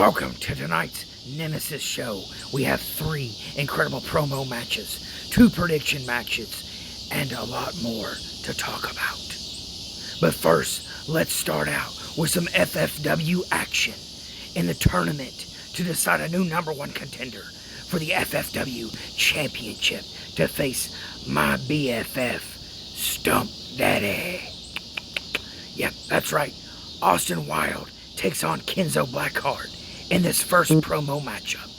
Welcome to tonight's Nemesis show. We have 3 incredible promo matches, 2 prediction matches, and a lot more to talk about. But first, let's start out with some FFW action in the tournament to decide a new #1 contender for the FFW Championship to face my BFF, Stump Daddy. Yep, that's right. Austin Wilde takes on Kenzo Blackheart in this first promo matchup.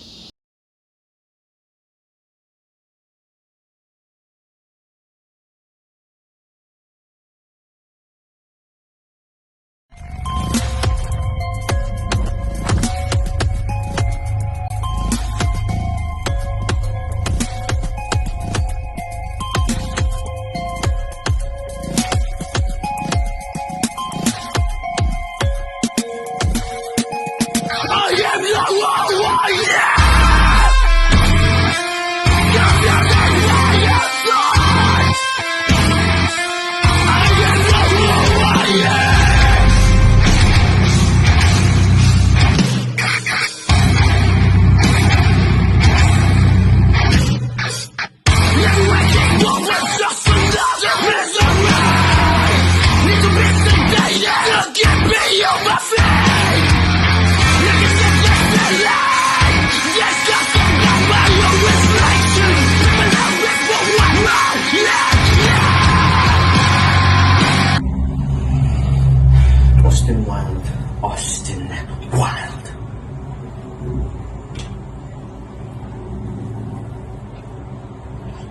Austin Wilde.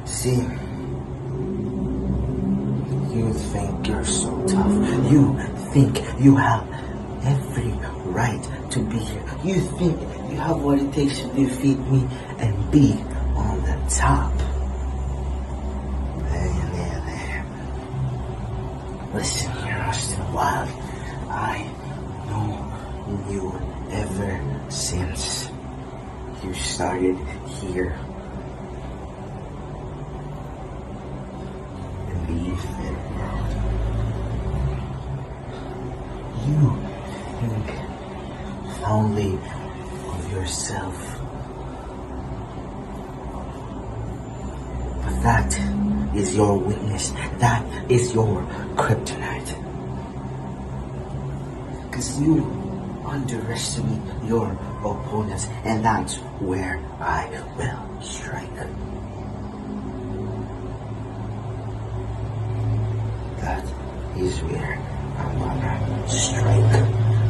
See, you think you're so tough. You think you have every right to be here. You think you have what it takes to defeat me and be on the top. There. Listen here, Austin Wilde. I know you ever since you started here. Believe it or not. You think fondly of yourself. But that is your weakness. That is your kryptonite. Because you underestimate your opponents, and that's where I will strike. That is where I'm gonna strike.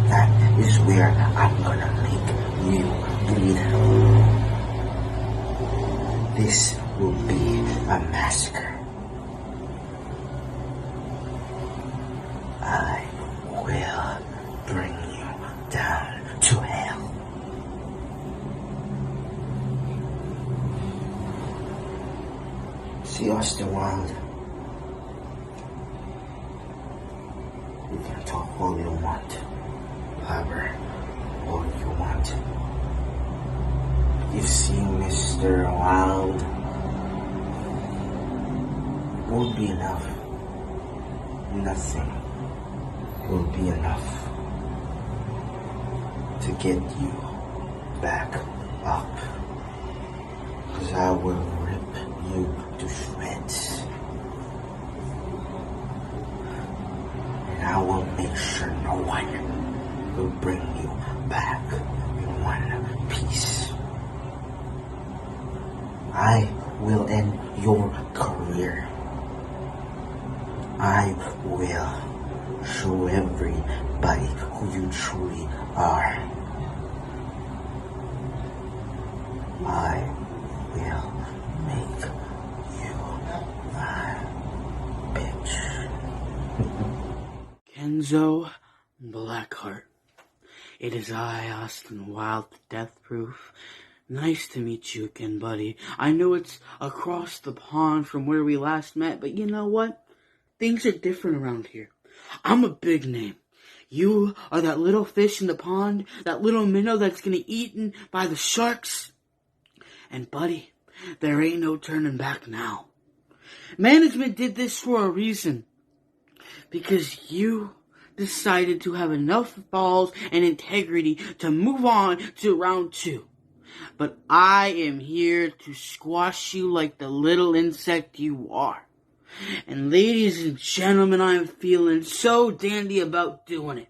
That is where I'm gonna make you bleed. This will be a massacre. I will bring you down to hell. See, Austin Wilde, you can talk all you want, blabber all you want. You've seen Mr. Wilde. Won't be enough. Nothing will be enough to get you back up. Because I will rip you to shreds. And I will make sure no one will bring you back in one piece. I will end your career. I will show everybody who you truly are. I will make you my bitch. Kenzo Blackheart. It is I, Austin Wilde, the Death Proof. Nice to meet you again, buddy. I know it's across the pond from where we last met, but you know what? Things are different around here. I'm a big name. You are that little fish in the pond, that little minnow that's gonna get eaten by the sharks. And buddy, there ain't no turning back now. Management did this for a reason. Because you decided to have enough balls and integrity to move on to round 2. But I am here to squash you like the little insect you are. And ladies and gentlemen, I'm feeling so dandy about doing it.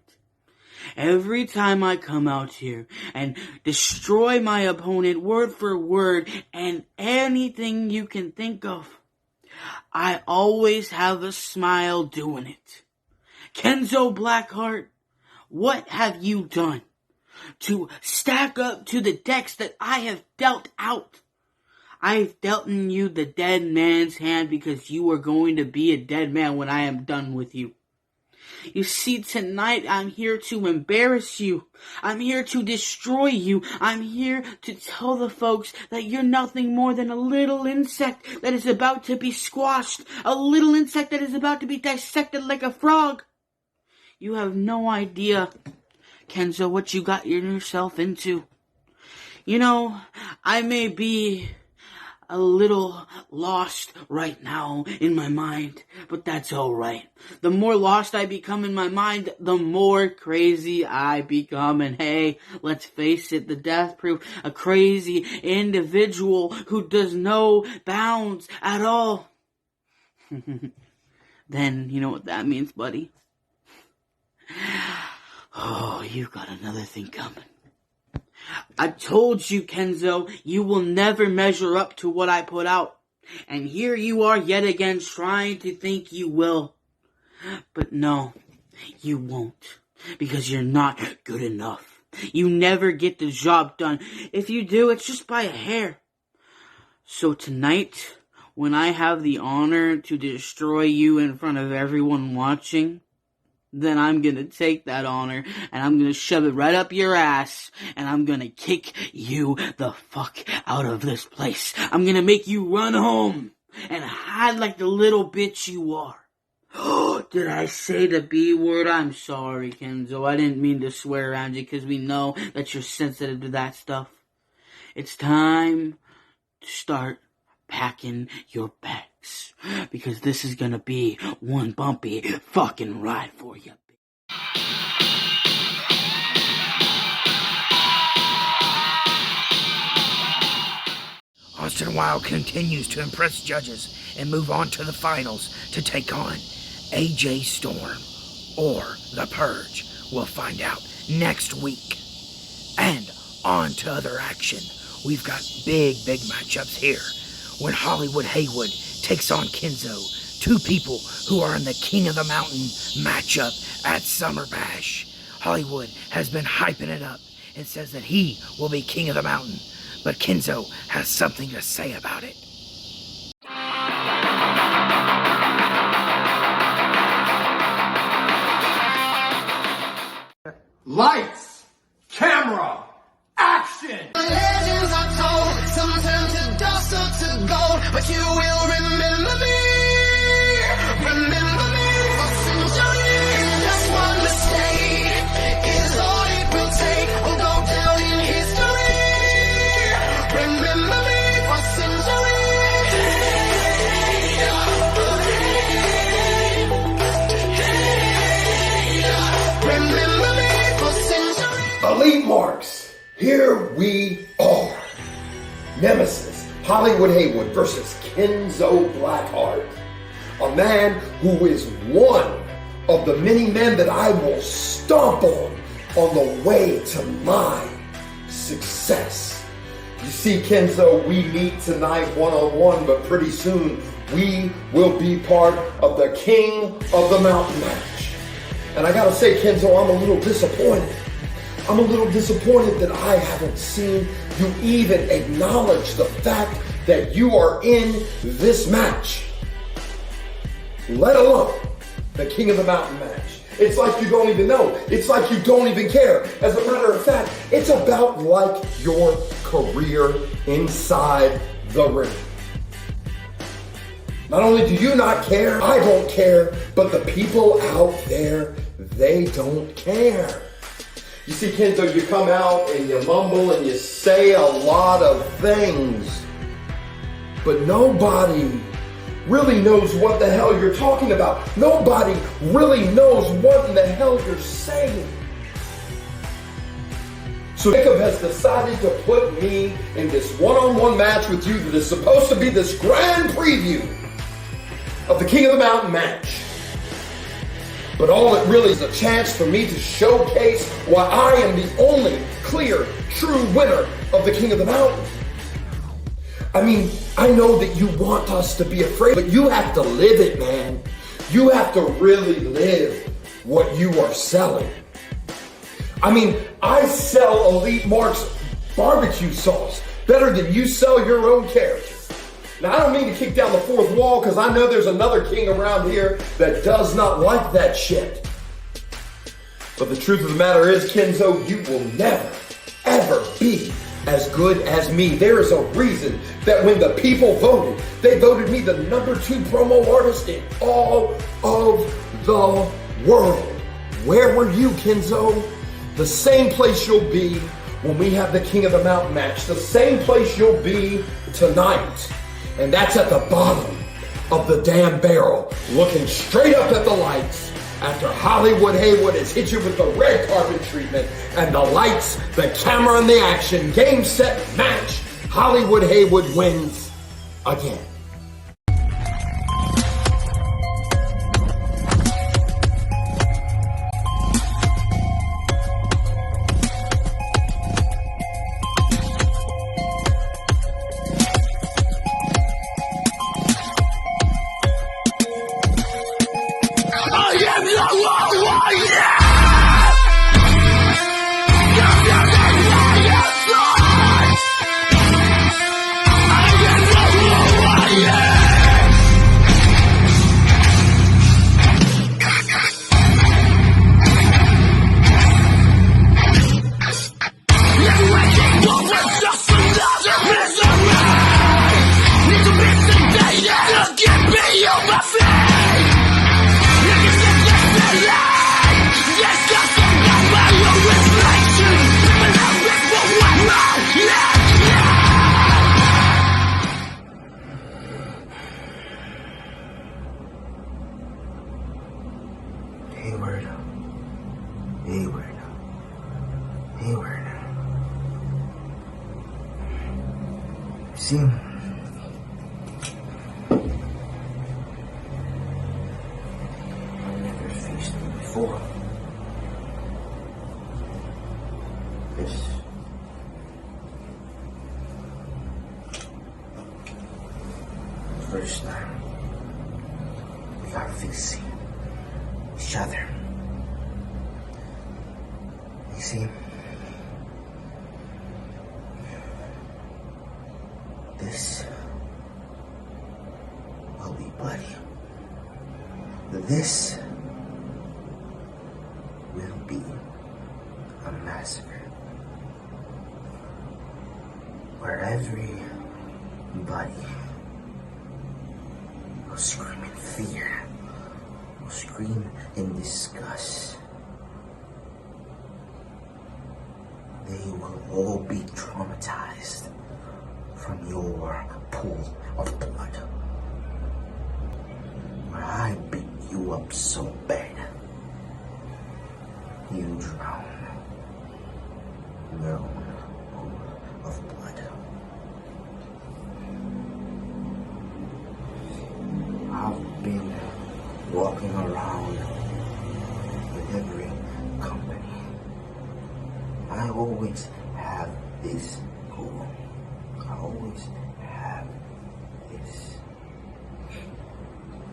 Every time I come out here and destroy my opponent word for word and anything you can think of, I always have a smile doing it. Kenzo Blackheart, what have you done to stack up to the decks that I have dealt out? I've dealt in you the dead man's hand because you are going to be a dead man when I am done with you. You see, tonight I'm here to embarrass you. I'm here to destroy you. I'm here to tell the folks that you're nothing more than a little insect that is about to be squashed. A little insect that is about to be dissected like a frog. You have no idea, Kenzo, what you got yourself into. You know, I may be a little lost right now in my mind, but that's alright. The more lost I become in my mind, the more crazy I become. And hey, let's face it, the death proof, a crazy individual who does no bounds at all. Then, you know what that means, buddy? Oh, you've got another thing coming. I told you, Kenzo, you will never measure up to what I put out. And here you are yet again trying to think you will. But no, you won't. Because you're not good enough. You never get the job done. If you do, it's just by a hair. So tonight, when I have the honor to destroy you in front of everyone watching, then I'm gonna take that honor and I'm gonna shove it right up your ass and I'm gonna kick you the fuck out of this place. I'm gonna make you run home and hide like the little bitch you are. Did I say the B word? I'm sorry, Kenzo. I didn't mean to swear around you because we know that you're sensitive to that stuff. It's time to start packing your bags. Because this is gonna be one bumpy fucking ride for you. Austin Wilde continues to impress judges and move on to the finals to take on AJ Storm or The Purge. We'll find out next week. And on to other action. We've got big matchups here. When Hollywood Haywood takes on Kenzo, two people who are in the King of the Mountain matchup at Summer Bash. Hollywood has been hyping it up and says that he will be King of the Mountain, but Kenzo has something to say about it. Lights, camera, action! Legends are told, some turn to dust or to gold, but you will remember me. Remember me for centuries. Just one mistake is all it will take. We'll go down in history. Remember me for centuries. Remember me for centuries. Elite marks, here we are. Nemesis, Hollywood Haywood versus Kenzo Blackheart. A man who is one of the many men that I will stomp on the way to my success. You see, Kenzo, we meet tonight one-on-one, but pretty soon we will be part of the King of the Mountain match. And I gotta say, Kenzo, I'm a little disappointed. I'm a little disappointed that I haven't seen you even acknowledge the fact that you are in this match. Let alone the King of the Mountain match. It's like you don't even know. It's like you don't even care. As a matter of fact, it's about like your career inside the ring. Not only do you not care, I don't care, but the people out there, they don't care. You see, Kenzo, you come out and you mumble and you say a lot of things, but nobody really knows what the hell you're talking about. Nobody really knows what in the hell you're saying. So Jacob has decided to put me in this one-on-one match with you that is supposed to be this grand preview of the King of the Mountain match. But all it really is a chance for me to showcase why I am the only clear, true winner of the King of the Mountain. I mean, I know that you want us to be afraid, but you have to live it, man. You have to really live what you are selling. I mean, I sell Elite Mark's barbecue sauce better than you sell your own character. Now, I don't mean to kick down the fourth wall because I know there's another king around here that does not like that shit. But the truth of the matter is, Kenzo, you will never, ever be as good as me. There is a reason that when the people voted, they voted me the #2 promo artist in all of the world. Where were you, Kenzo? The same place you'll be when we have the King of the Mountain match. The same place you'll be tonight. And that's at the bottom of the damn barrel, looking straight up at the lights after Hollywood Haywood has hit you with the red carpet treatment and the lights, the camera, and the action. Game, set, match. Hollywood Haywood wins again. Hayward. See, I've never faced him before. This first time we are facing each other. You see, this will be bloody. This will be a massacre where everybody will scream in fear, will scream in disgust. They will all be traumatized from your pool of blood. Where I beat you up so bad, you drown in your own pool of blood. I've been walking around with every company. I always have this goal. I always have this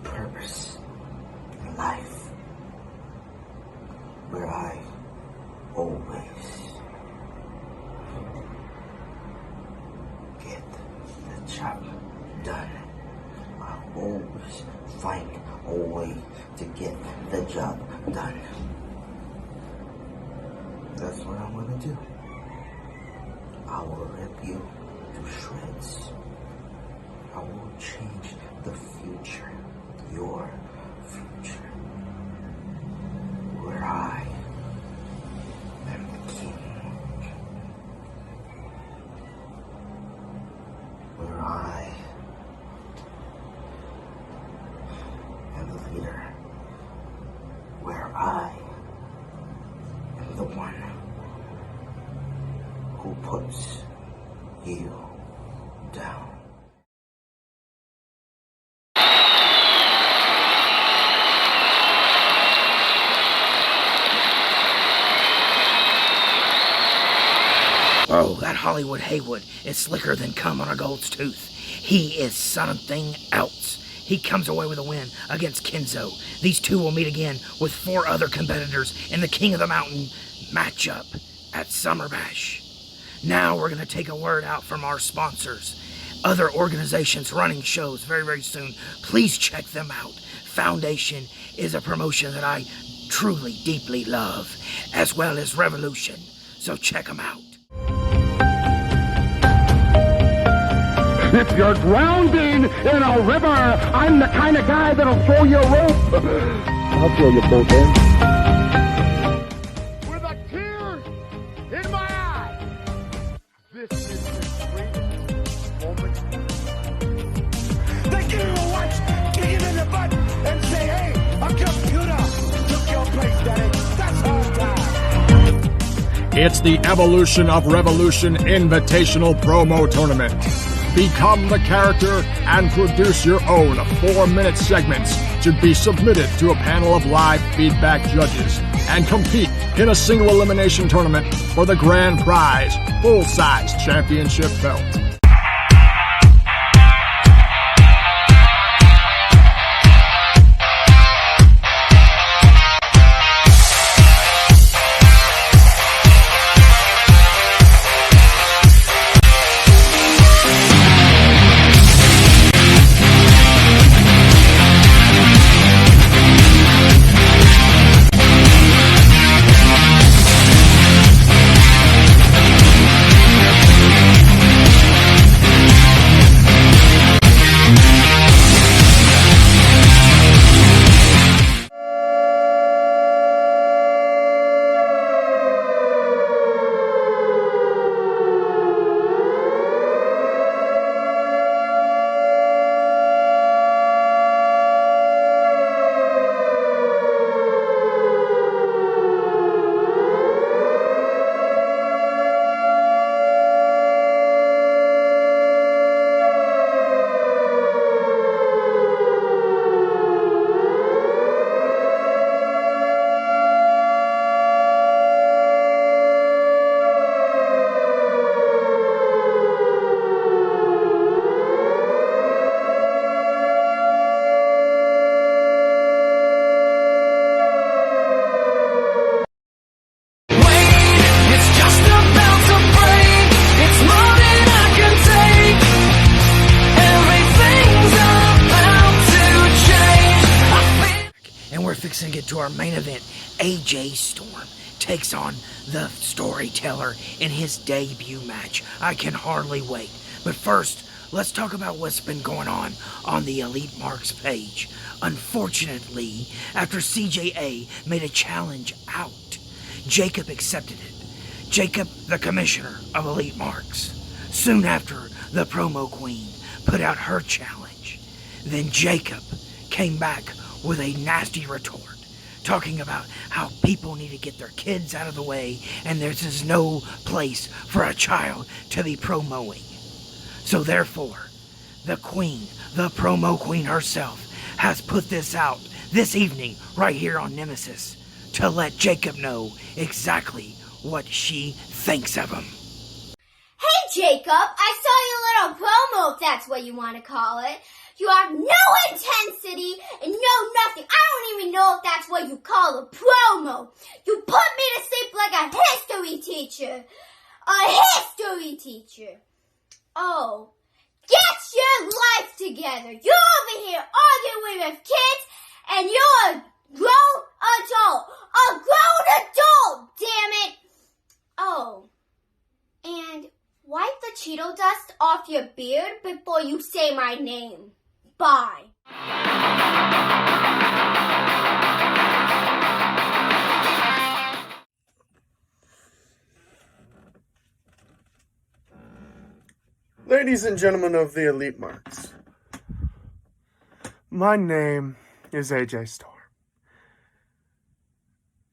purpose in life where I always get the job done. I always find a way to get the job done. That's what I'm gonna do. I will rip you to shreds. I will change the future, your future, where I am the king, where I here, where I am the one who puts you down. Oh, that Hollywood Haywood is slicker than cum on a gold's tooth. He is something else. He comes away with a win against Kenzo. These two will meet again with 4 other competitors in the King of the Mountain matchup at Summer Bash. Now we're going to take a word out from our sponsors. Other organizations running shows very, very soon. Please check them out. Foundation is a promotion that I truly, deeply love, as well as Revolution. So check them out. If you're drowning in a river, I'm the kind of guy that'll throw you a rope. I'll throw you both in. With a tear in my eye, this is the greatest moment. They give you a watch, kick it in the butt, and say, hey, a computer took your place, Daddy. That's hard time. It's the Evolution of Revolution Invitational Promo Tournament. Become the character and produce your own 4-minute segments to be submitted to a panel of live feedback judges and compete in a single elimination tournament for the grand prize full-size championship belt. Fixing to get to our main event. AJ Storm takes on the Storyteller in his debut match. I can hardly wait. But first, let's talk about what's been going on the Elite Marks page. Unfortunately, after CJA made a challenge out, Jacob accepted it. Jacob, the commissioner of Elite Marks. Soon after, the promo queen put out her challenge. Then Jacob came back with a nasty retort, talking about how people need to get their kids out of the way and there's just no place for a child to be promoing. So therefore, the queen, the promo queen herself, has put this out this evening right here on Nemesis to let Jacob know exactly what she thinks of him. Hey Jacob, I saw your little promo if that's what you want to call it. You have no intensity and no nothing. I don't even know if that's what you call a promo. You put me to sleep like a history teacher. A history teacher. Oh, get your life together. You're over here arguing with kids and you're a grown adult. A grown adult, damn it. Oh, and wipe the Cheeto dust off your beard before you say my name. Bye. Ladies and gentlemen of the Elite Marks, my name is AJ Storm.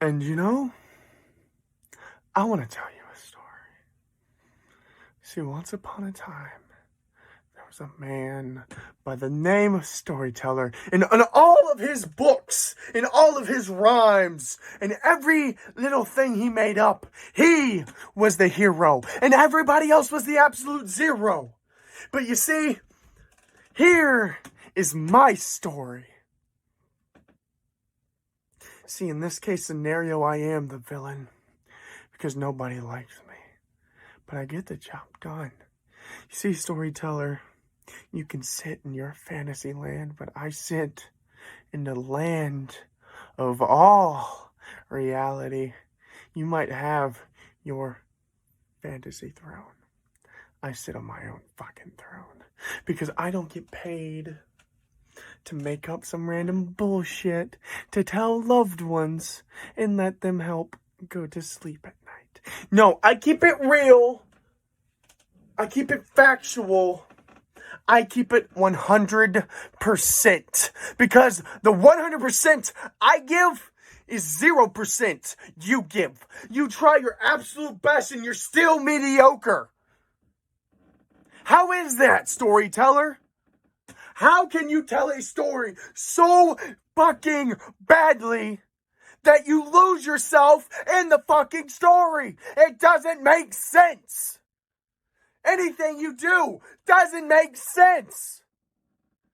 And you know, I want to tell you a story. See, once upon a time, there was a man by the name of Storyteller. In all of his books, in all of his rhymes, and every little thing he made up, he was the hero. And everybody else was the absolute zero. But you see, here is my story. See, in this case scenario, I am the villain. Because nobody likes me. But I get the job done. You see, Storyteller, you can sit in your fantasy land, but I sit in the land of all reality. You might have your fantasy throne. I sit on my own fucking throne. Because I don't get paid to make up some random bullshit to tell loved ones and let them help go to sleep at night. No, I keep it real. I keep it factual. I keep it 100%. Because the 100% I give is 0% you give. You try your absolute best and you're still mediocre. How is that, Storyteller? How can you tell a story so fucking badly that you lose yourself in the fucking story? It doesn't make sense. Anything you do doesn't make sense.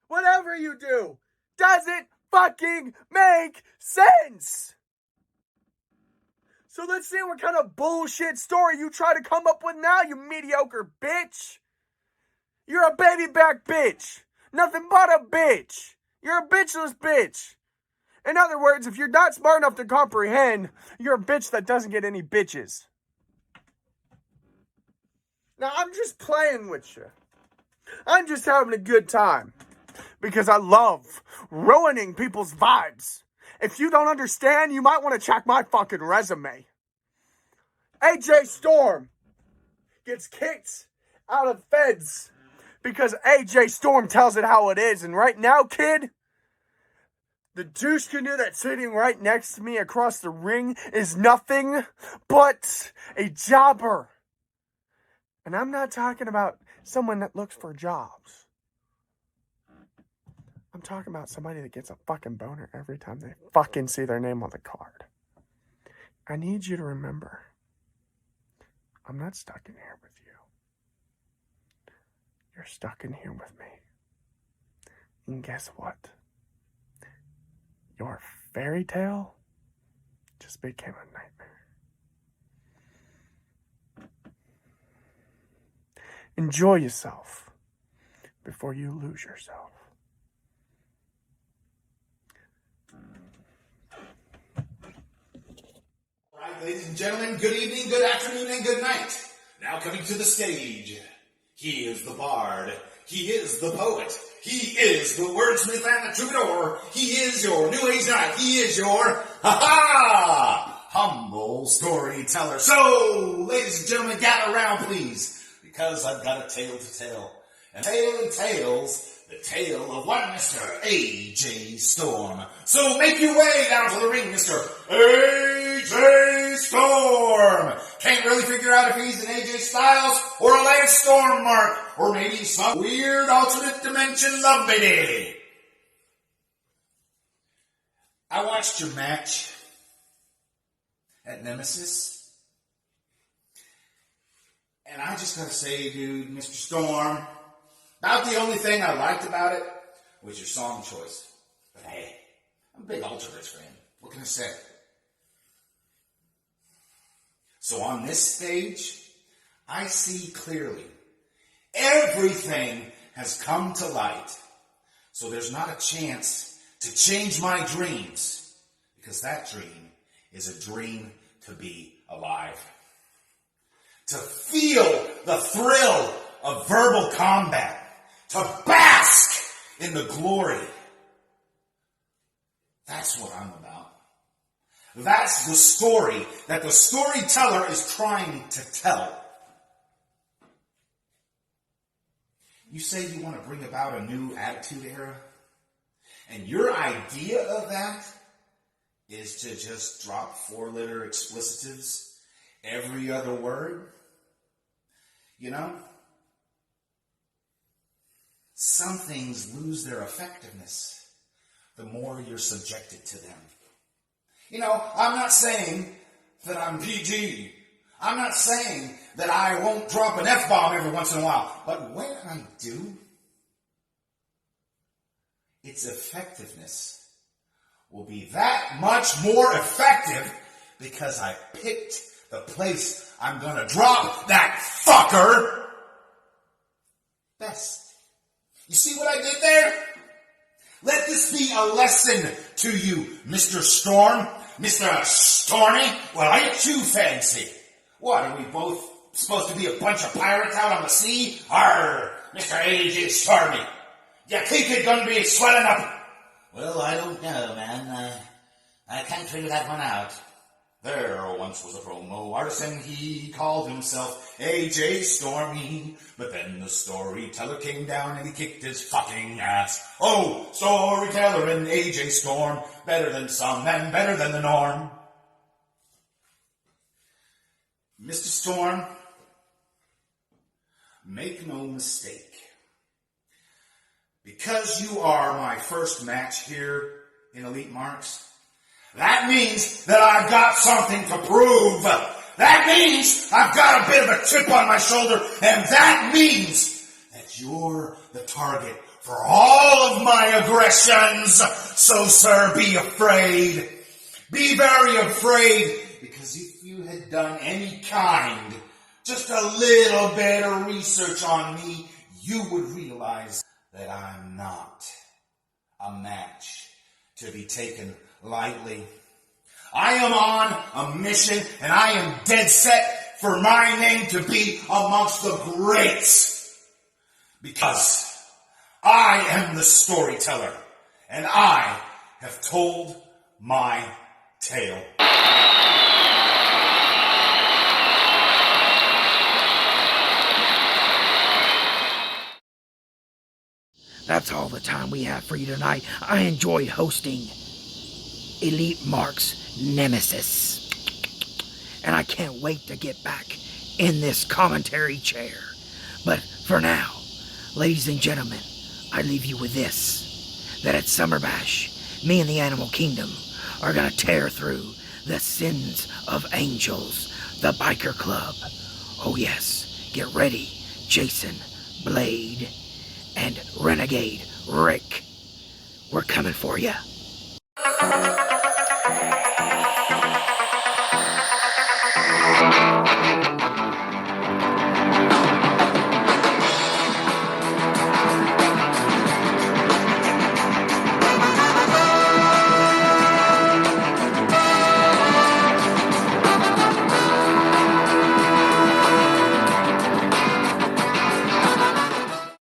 Whatever you do doesn't fucking make sense. So let's see what kind of bullshit story you try to come up with now, you mediocre bitch. You're a baby back bitch. Nothing but a bitch. You're a bitchless bitch. In other words, if you're not smart enough to comprehend, you're a bitch that doesn't get any bitches. Now, I'm just playing with you. I'm just having a good time. Because I love ruining people's vibes. If you don't understand, you might want to check my fucking resume. AJ Storm gets kicked out of feds because AJ Storm tells it how it is. And right now, kid, the douche canoe that's sitting right next to me across the ring is nothing but a jobber. And I'm not talking about someone that looks for jobs. I'm talking about somebody that gets a fucking boner every time they fucking see their name on the card. I need you to remember, I'm not stuck in here with you. You're stuck in here with me. And guess what? Your fairy tale just became a nightmare. Enjoy yourself before you lose yourself. All right, ladies and gentlemen, good evening, good afternoon, and good night. Now coming to the stage, he is the bard, he is the poet, he is the wordsmith and the troubadour, he is your New Age knight, he is your, humble storyteller. So, ladies and gentlemen, gather around, please, because I've got a tale to tell. And tale entails the tale of one Mr. AJ Storm. So make your way down to the ring, Mr. AJ Storm. Can't really figure out if he's an AJ Styles or a Lance Storm mark, or maybe some weird alternate dimension love baby. I watched your match at Nemesis, and I just gotta say, dude, Mr. Storm, about the only thing I liked about it was your song choice. But hey, I'm a big Ultra Rich fan. What can I say? So on this stage, I see clearly. Everything has come to light. So there's not a chance to change my dreams, because that dream is a dream to be alive. To feel the thrill of verbal combat. To bask in the glory. That's what I'm about. That's the story that the storyteller is trying to tell. You say you want to bring about a new attitude era? And your idea of that is to just drop 4-letter explicitives every other word? You know? Some things lose their effectiveness the more you're subjected to them. You know, I'm not saying that I'm PG. I'm not saying that I won't drop an F-bomb every once in a while. But when I do, its effectiveness will be that much more effective because I picked the place I'm gonna drop that fucker best. You see what I did there? Let this be a lesson to you, Mr. Storm, Mr. Stormy. Well, ain't you fancy? What, are we both supposed to be a bunch of pirates out on the sea? Arr, Mr. A.J. Stormy. You think you're gonna be swelling up? Well, I don't know, man. I can't figure that one out. There once was a promo artist, he called himself A.J. Stormy. But then the storyteller came down and he kicked his fucking ass. Oh, storyteller and A.J. Storm, better than some and better than the norm. Mr. Storm, make no mistake. Because you are my first match here in Elite Marks, that means that I've got something to prove. That means I've got a bit of a chip on my shoulder, and that means that you're the target for all of my aggressions. So, sir, be afraid. Be very afraid, because if you had done any kind, just a little bit of research on me, you would realize that I'm not a match to be taken lightly. I am on a mission, and I am dead set for my name to be amongst the greats. Because I am the storyteller, and I have told my tale. That's all the time we have for you tonight. I enjoyed hosting Elite Marks Nemesis. And I can't wait to get back in this commentary chair. But for now, ladies and gentlemen, I leave you with this. That at Summer Bash, me and the Animal Kingdom are gonna tear through the sins of angels, the biker club. Oh yes, get ready, Jason, Blade, and Renegade Rick. We're coming for you.